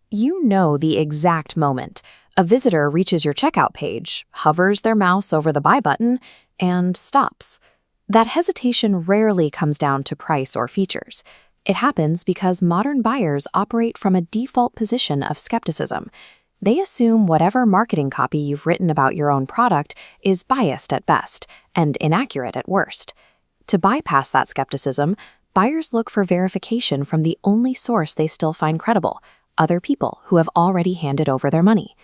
You know the exact moment. A visitor reaches your checkout page, hovers their mouse over the buy button, and stops. That hesitation rarely comes down to price or features. It happens because modern buyers operate from a default position of skepticism. They assume whatever marketing copy you've written about your own product is biased at best and inaccurate at worst. To bypass that skepticism, buyers look for verification from the only source they still find credible: other people who have already handed over their money.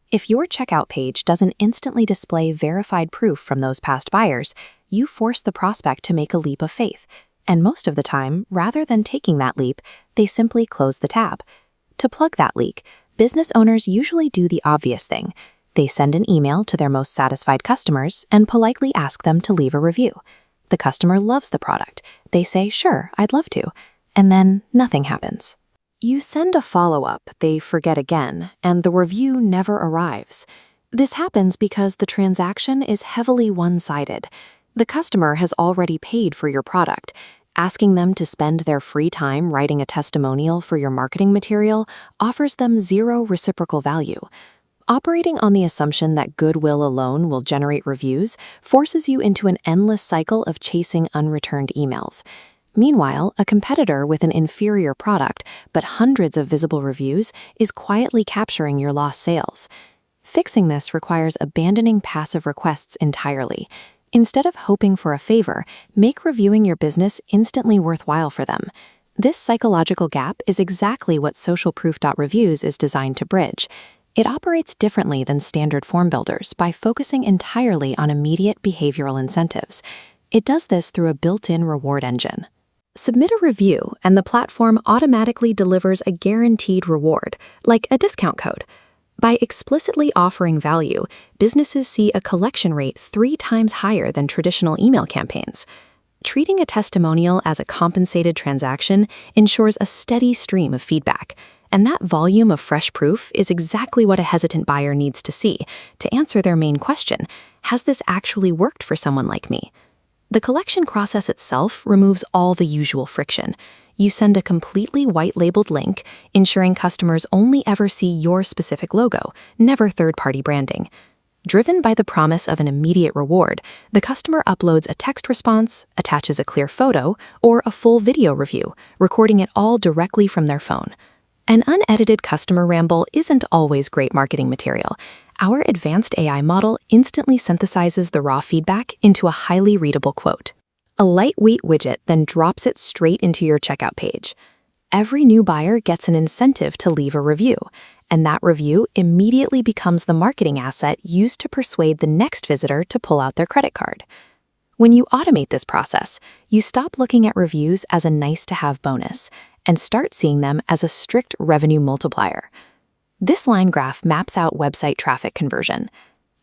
If your checkout page doesn't instantly display verified proof from those past buyers, you force the prospect to make a leap of faith. And most of the time, rather than taking that leap, they simply close the tab. To plug that leak, business owners usually do the obvious thing. They send an email to their most satisfied customers and politely ask them to leave a review. The customer loves the product. They say, "Sure, I'd love to." And then nothing happens. You send a follow-up, they forget again, and the review never arrives. This happens because the transaction is heavily one-sided. The customer has already paid for your product. Asking them to spend their free time writing a testimonial for your marketing material offers them zero reciprocal value. Operating on the assumption that goodwill alone will generate reviews forces you into an endless cycle of chasing unreturned emails. Meanwhile, a competitor with an inferior product but hundreds of visible reviews is quietly capturing your lost sales. Fixing this requires abandoning passive requests entirely. Instead of hoping for a favor, make reviewing your business instantly worthwhile for them. This psychological gap is exactly what SocialProof.Reviews is designed to bridge. It operates differently than standard form builders by focusing entirely on immediate behavioral incentives. It does this through a built-in reward engine. Submit a review, and the platform automatically delivers a guaranteed reward, like a discount code. By explicitly offering value, businesses see a collection rate 3 times higher than traditional email campaigns. Treating a testimonial as a compensated transaction ensures a steady stream of feedback, and that volume of fresh proof is exactly what a hesitant buyer needs to see to answer their main question: has this actually worked for someone like me? The collection process itself removes all the usual friction. You send a completely white-labeled link, ensuring customers only ever see your specific logo, never third-party branding. Driven by the promise of an immediate reward, the customer uploads a text response, attaches a clear photo, or a full video review, recording it all directly from their phone. An unedited customer ramble isn't always great marketing material. Our advanced AI model instantly synthesizes the raw feedback into a highly readable quote. A lightweight widget then drops it straight into your checkout page. Every new buyer gets an incentive to leave a review, and that review immediately becomes the marketing asset used to persuade the next visitor to pull out their credit card. When you automate this process, you stop looking at reviews as a nice-to-have bonus and start seeing them as a strict revenue multiplier. This line graph maps out website traffic conversion.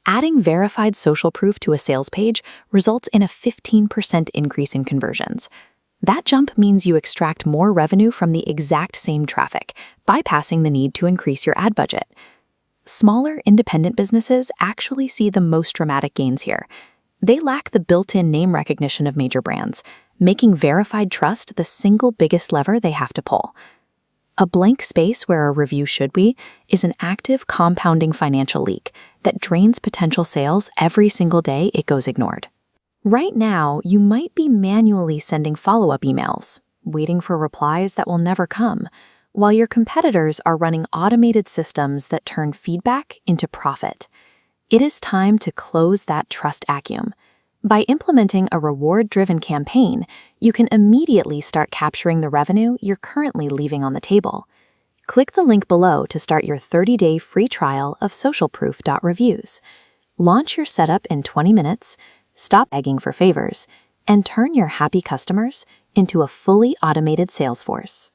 Adding verified social proof to a sales page results in a 15% increase in conversions. That jump means you extract more revenue from the exact same traffic, bypassing the need to increase your ad budget. Smaller, independent businesses actually see the most dramatic gains here. They lack the built-in name recognition of major brands, making verified trust the single biggest lever they have to pull. A blank space where a review should be is an active, compounding financial leak that drains potential sales every single day it goes ignored. Right now, you might be manually sending follow-up emails, waiting for replies that will never come, while your competitors are running automated systems that turn feedback into profit. It is time to close that trust vacuum. By implementing a reward-driven campaign, you can immediately start capturing the revenue you're currently leaving on the table. Click the link below to start your 30-day free trial of SocialProof.Reviews. Launch your setup in 20 minutes, stop begging for favors, and turn your happy customers into a fully automated sales force.